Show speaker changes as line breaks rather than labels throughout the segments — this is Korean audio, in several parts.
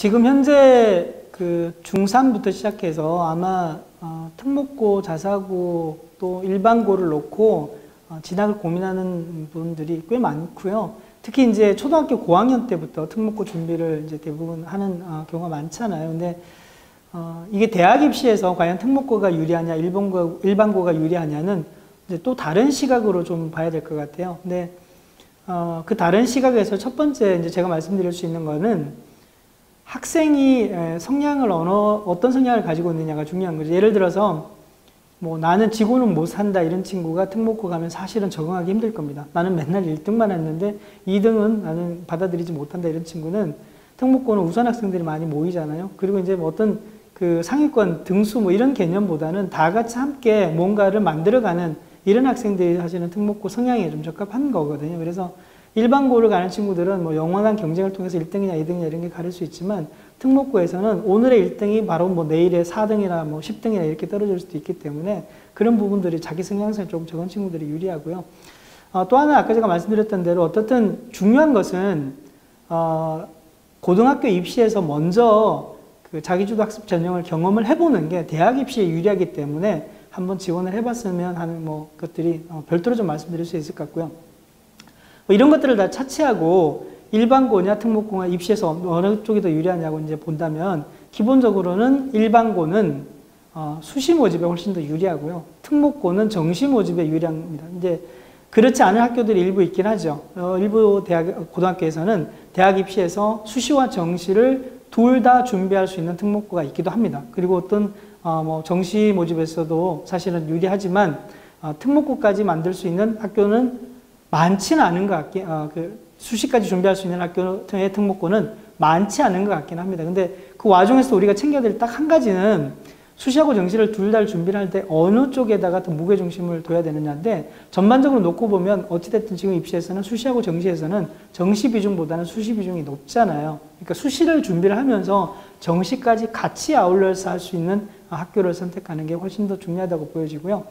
지금 현재 그 중3부터 시작해서 아마 특목고, 자사고 또 일반고를 놓고 진학을 고민하는 분들이 꽤 많고요. 특히 이제 초등학교 고학년 때부터 특목고 준비를 이제 대부분 하는 경우가 많잖아요. 근데 이게 대학 입시에서 과연 특목고가 유리하냐, 일반고가 유리하냐는 이제 또 다른 시각으로 좀 봐야 될 것 같아요. 근데 그 다른 시각에서 첫 번째 이제 제가 말씀드릴 수 있는 거는 학생이 성향을 어떤 성향을 가지고 있느냐가 중요한 거죠. 예를 들어서 뭐 나는 지고는 못 산다 이런 친구가 특목고 가면 사실은 적응하기 힘들 겁니다. 나는 맨날 1등만 했는데 2등은 나는 받아들이지 못한다 이런 친구는 특목고는 우선 학생들이 많이 모이잖아요. 그리고 이제 뭐 어떤 그 상위권 등수 뭐 이런 개념보다는 다 같이 함께 뭔가를 만들어가는 이런 학생들이 사실은 특목고 성향에 좀 적합한 거거든요. 그래서 일반고를 가는 친구들은 뭐 영원한 경쟁을 통해서 1등이냐 2등이냐 이런 게 가릴 수 있지만 특목고에서는 오늘의 1등이 바로 뭐 내일의 4등이나 뭐 10등이나 이렇게 떨어질 수도 있기 때문에 그런 부분들이 자기 성향성이 조금 적은 친구들이 유리하고요. 또 하나 아까 제가 말씀드렸던 대로 어떻든 중요한 것은 고등학교 입시에서 먼저 그 자기주도 학습 전형을 경험을 해보는 게 대학 입시에 유리하기 때문에 한번 지원을 해봤으면 하는 뭐 것들이 별도로 좀 말씀드릴 수 있을 것 같고요. 뭐 이런 것들을 다 차치하고 일반고냐 특목고냐 입시에서 어느 쪽이 더 유리하냐고 이제 본다면 기본적으로는 일반고는 수시 모집에 훨씬 더 유리하고요. 특목고는 정시 모집에 유리합니다. 이제 그렇지 않은 학교들이 일부 있긴 하죠. 일부 고등학교에서는 대학 입시에서 수시와 정시를 둘 다 준비할 수 있는 특목고가 있기도 합니다. 그리고 어떤 뭐 정시 모집에서도 사실은 유리하지만 특목고까지 만들 수 있는 학교는 많지는 않은 것 같긴, 수시까지 준비할 수 있는 학교의 특목고는 많지 않은 것 같긴 합니다. 근데 그 와중에서 우리가 챙겨야 될 딱 한 가지는 수시하고 정시를 둘 다 준비를 할 때 어느 쪽에다가 더 무게중심을 둬야 되느냐인데 전반적으로 놓고 보면 어찌됐든 지금 입시에서는 수시하고 정시에서는 정시 비중보다는 수시 비중이 높잖아요. 그러니까 수시를 준비를 하면서 정시까지 같이 아울러서 할 수 있는 학교를 선택하는 게 훨씬 더 중요하다고 보여지고요.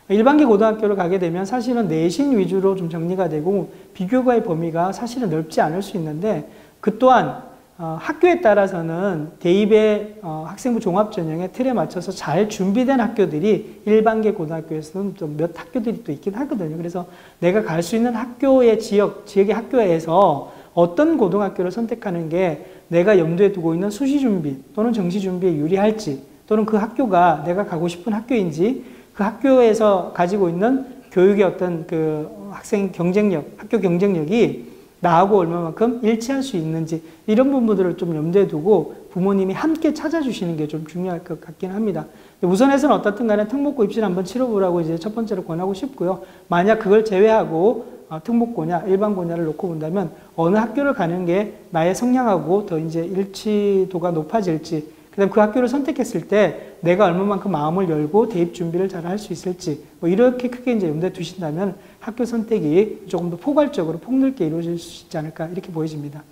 일반계 고등학교를 가게 되면 사실은 내신 위주로 좀 정리가 되고 비교과의 범위가 사실은 넓지 않을 수 있는데 그 또한 학교에 따라서는 대입의 학생부 종합전형의 틀에 맞춰서 잘 준비된 학교들이 일반계 고등학교에서는 좀 몇 학교들이 또 있긴 하거든요. 그래서 내가 갈 수 있는 학교의 지역의 학교에서 어떤 고등학교를 선택하는 게 내가 염두에 두고 있는 수시 준비 또는 정시 준비에 유리할지 또는 그 학교가 내가 가고 싶은 학교인지 그 학교에서 가지고 있는 교육의 어떤 그 학생 경쟁력, 학교 경쟁력이 나하고 얼마만큼 일치할 수 있는지 이런 부분들을 좀 염두에 두고 부모님이 함께 찾아주시는 게 좀 중요할 것 같긴 합니다. 우선해서는 어떻든 간에 특목고 입시를 한번 치러보라고 이제 첫 번째로 권하고 싶고요. 만약 그걸 제외하고 특목고냐, 일반고냐를 놓고 본다면 어느 학교를 가는 게 나의 성향하고 더 이제 일치도가 높아질지 그 다음에 그 학교를 선택했을 때 내가 얼마만큼 마음을 열고 대입 준비를 잘 할 수 있을지 뭐 이렇게 크게 이제 염두에 두신다면 학교 선택이 조금 더 포괄적으로 폭넓게 이루어질 수 있지 않을까 이렇게 보여집니다.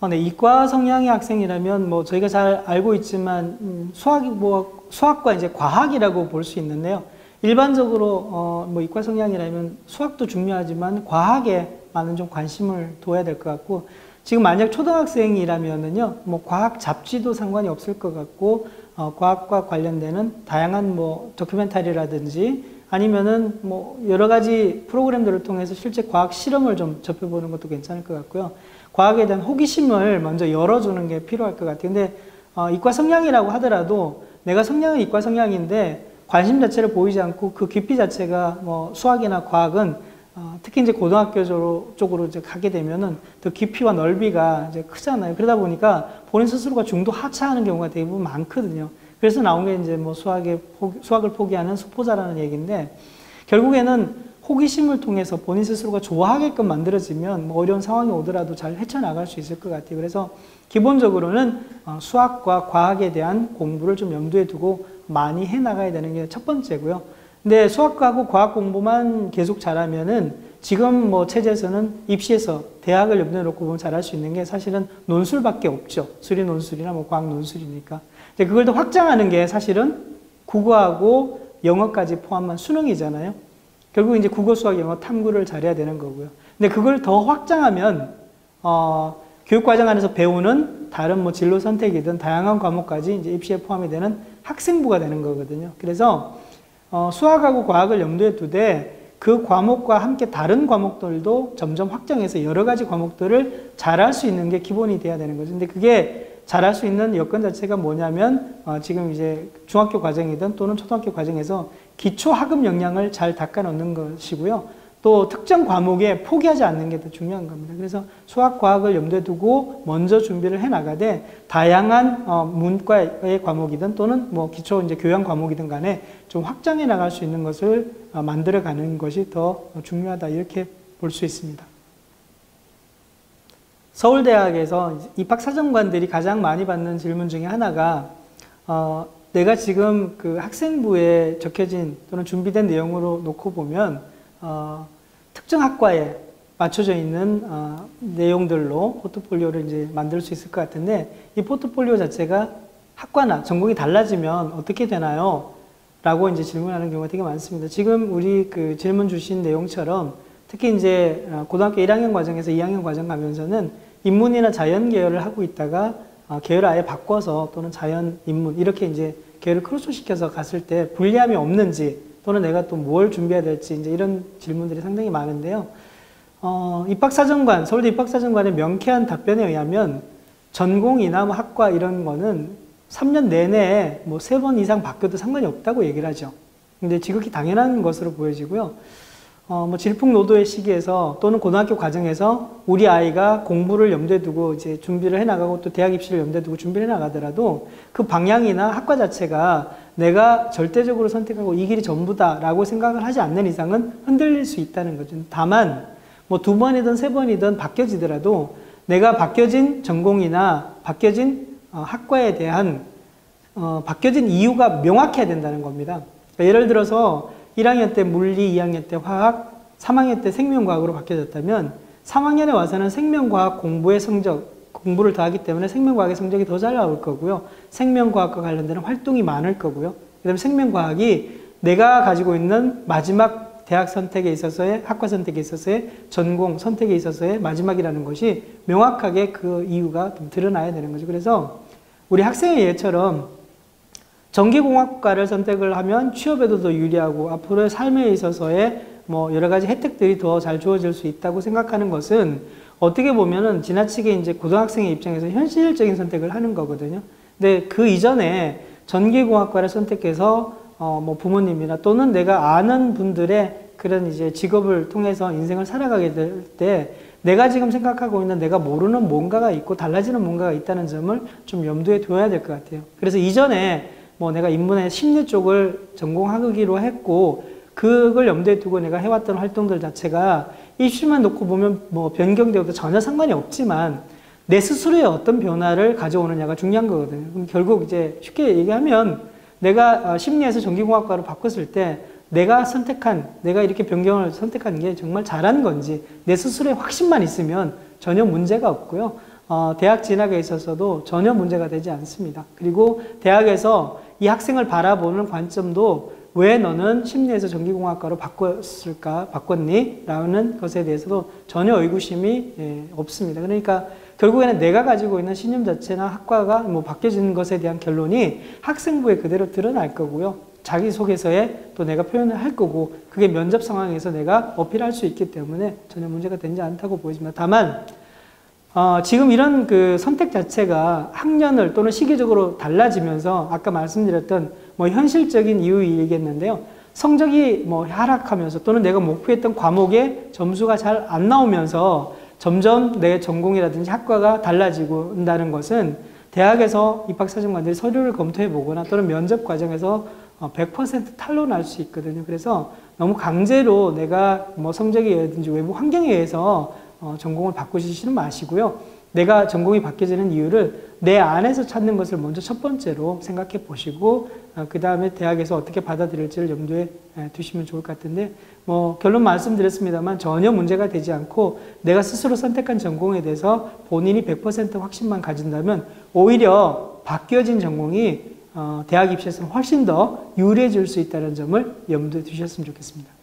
네, 이과 성향의 학생이라면 뭐 저희가 잘 알고 있지만 수학과 이제 과학이라고 볼 수 있는데요. 일반적으로 뭐 이과 성향이라면 수학도 중요하지만 과학에 많은 좀 관심을 둬야 될 것 같고 지금 만약 초등학생이라면은요, 뭐 과학 잡지도 상관이 없을 것 같고, 과학과 관련되는 다양한 뭐 다큐멘터리라든지 아니면은 뭐 여러 가지 프로그램들을 통해서 실제 과학 실험을 좀 접해보는 것도 괜찮을 것 같고요. 과학에 대한 호기심을 먼저 열어주는 게 필요할 것 같아요. 근데 이과 성향이라고 하더라도 내가 성향은 이과 성향인데 관심 자체를 보이지 않고 그 깊이 자체가 뭐 수학이나 과학은 특히 이제 고등학교 쪽으로 이제 가게 되면은 더 깊이와 넓이가 이제 크잖아요. 그러다 보니까 본인 스스로가 중도 하차하는 경우가 대부분 많거든요. 그래서 나온 게 이제 뭐 수학을 포기하는 수포자라는 얘기인데 결국에는 호기심을 통해서 본인 스스로가 좋아하게끔 만들어지면 뭐 어려운 상황이 오더라도 잘 헤쳐나갈 수 있을 것 같아요. 그래서 기본적으로는 수학과 과학에 대한 공부를 좀 염두에 두고 많이 해나가야 되는 게 첫 번째고요. 근데 수학하고 과학 공부만 계속 잘하면은 지금 뭐 체제에서는 입시에서 대학을 염두에 놓고 보면 잘할 수 있는 게 사실은 논술밖에 없죠. 수리 논술이나 뭐 과학 논술이니까. 근데 그걸 더 확장하는 게 사실은 국어하고 영어까지 포함한 수능이잖아요. 결국 이제 국어, 수학, 영어 탐구를 잘해야 되는 거고요. 근데 그걸 더 확장하면 교육과정 안에서 배우는 다른 뭐 진로 선택이든 다양한 과목까지 이제 입시에 포함이 되는 학생부가 되는 거거든요. 그래서 수학하고 과학을 염두에 두되 그 과목과 함께 다른 과목들도 점점 확장해서 여러 가지 과목들을 잘할 수 있는 게 기본이 돼야 되는 거죠. 근데 그게 잘할 수 있는 여건 자체가 뭐냐면 지금 이제 중학교 과정이든 또는 초등학교 과정에서 기초 학업 역량을 잘 닦아 놓는 것이고요. 또 특정 과목에 포기하지 않는 게 더 중요한 겁니다. 그래서 수학, 과학을 염두에 두고 먼저 준비를 해 나가되 다양한 문과의 과목이든 또는 뭐 기초 이제 교양 과목이든 간에 좀 확장해 나갈 수 있는 것을 만들어 가는 것이 더 중요하다 이렇게 볼 수 있습니다. 서울대학에서 입학사정관들이 가장 많이 받는 질문 중에 하나가 내가 지금 그 학생부에 적혀진 또는 준비된 내용으로 놓고 보면 특정 학과에 맞춰져 있는 내용들로 포트폴리오를 이제 만들 수 있을 것 같은데 이 포트폴리오 자체가 학과나 전공이 달라지면 어떻게 되나요? 라고 이제 질문하는 경우가 되게 많습니다. 지금 우리 그 질문 주신 내용처럼 특히 이제 고등학교 1학년 과정에서 2학년 과정 가면서는 인문이나 자연 계열을 하고 있다가 계열을 아예 바꿔서 또는 자연, 인문 이렇게 이제 계열을 크로스 시켜서 갔을 때 불리함이 없는지 또는 내가 또 뭘 준비해야 될지 이제 이런 질문들이 상당히 많은데요. 입학사정관, 서울대 입학사정관의 명쾌한 답변에 의하면 전공이나 뭐 학과 이런 거는 3년 내내 뭐 3번 이상 바뀌어도 상관이 없다고 얘기를 하죠. 근데 지극히 당연한 것으로 보여지고요. 뭐 질풍노도의 시기에서 또는 고등학교 과정에서 우리 아이가 공부를 염두에 두고 이제 준비를 해 나가고 또 대학 입시를 염두에 두고 준비를 해 나가더라도 그 방향이나 학과 자체가 내가 절대적으로 선택하고 이 길이 전부다라고 생각을 하지 않는 이상은 흔들릴 수 있다는 거죠. 다만 뭐 2번이든 3번이든 바뀌어지더라도 내가 바뀌어진 전공이나 바뀌어진 학과에 대한 바뀌어진 이유가 명확해야 된다는 겁니다. 그러니까 예를 들어서 1학년 때 물리, 2학년 때 화학, 3학년 때 생명과학으로 바뀌어졌다면 3학년에 와서는 생명과학 공부의 성적, 공부를 더 하기 때문에 생명과학의 성적이 더 잘 나올 거고요. 생명과학과 관련된 활동이 많을 거고요. 그 다음에 생명과학이 내가 가지고 있는 마지막 대학 선택에 있어서의, 학과 선택에 있어서의, 전공 선택에 있어서의 마지막이라는 것이 명확하게 그 이유가 좀 드러나야 되는 거죠. 그래서 우리 학생의 예처럼 전기공학과를 선택을 하면 취업에도 더 유리하고 앞으로의 삶에 있어서의 뭐 여러 가지 혜택들이 더 잘 주어질 수 있다고 생각하는 것은 어떻게 보면은 지나치게 이제 고등학생의 입장에서 현실적인 선택을 하는 거거든요. 근데 그 이전에 전기공학과를 선택해서 뭐 부모님이나 또는 내가 아는 분들의 그런 이제 직업을 통해서 인생을 살아가게 될 때 내가 지금 생각하고 있는 내가 모르는 뭔가가 있고 달라지는 뭔가가 있다는 점을 좀 염두에 둬야 될 것 같아요. 그래서 이전에 뭐 내가 인문의 심리 쪽을 전공하기로 했고 그걸 염두에 두고 내가 해왔던 활동들 자체가 입시만 놓고 보면 뭐 변경되어도 전혀 상관이 없지만 내 스스로의 어떤 변화를 가져오느냐가 중요한 거거든요. 그럼 결국 이제 쉽게 얘기하면 내가 심리에서 전기공학과로 바꿨을 때 내가 이렇게 변경을 선택한 게 정말 잘한 건지 내 스스로의 확신만 있으면 전혀 문제가 없고요. 대학 진학에 있어서도 전혀 문제가 되지 않습니다. 그리고 대학에서 이 학생을 바라보는 관점도 왜 너는 심리에서 전기공학과로 바꿨니? 라는 것에 대해서도 전혀 의구심이 없습니다. 그러니까 결국에는 내가 가지고 있는 신념 자체나 학과가 뭐 바뀌어지는 것에 대한 결론이 학생부에 그대로 드러날 거고요. 자기소개서에 또 내가 표현을 할 거고 그게 면접 상황에서 내가 어필할 수 있기 때문에 전혀 문제가 되지 않다고 보여집니다. 다만 지금 이런 그 선택 자체가 학년을 또는 시기적으로 달라지면서 아까 말씀드렸던 뭐 현실적인 이유이겠는데요. 성적이 뭐 하락하면서 또는 내가 목표했던 과목에 점수가 잘 안 나오면서 점점 내 전공이라든지 학과가 달라지고 온다는 것은 대학에서 입학사정관들이 서류를 검토해 보거나 또는 면접 과정에서 100% 탄로날 수 있거든요. 그래서 너무 강제로 내가 뭐 성적이라든지 외부 환경에 의해서 전공을 바꾸시지는 마시고요. 내가 전공이 바뀌어지는 이유를 내 안에서 찾는 것을 먼저 첫 번째로 생각해 보시고 그 다음에 대학에서 어떻게 받아들일지를 염두에 두시면 좋을 것 같은데 뭐 결론 말씀드렸습니다만 전혀 문제가 되지 않고 내가 스스로 선택한 전공에 대해서 본인이 100% 확신만 가진다면 오히려 바뀌어진 전공이 대학 입시에서는 훨씬 더 유리해질 수 있다는 점을 염두에 두셨으면 좋겠습니다.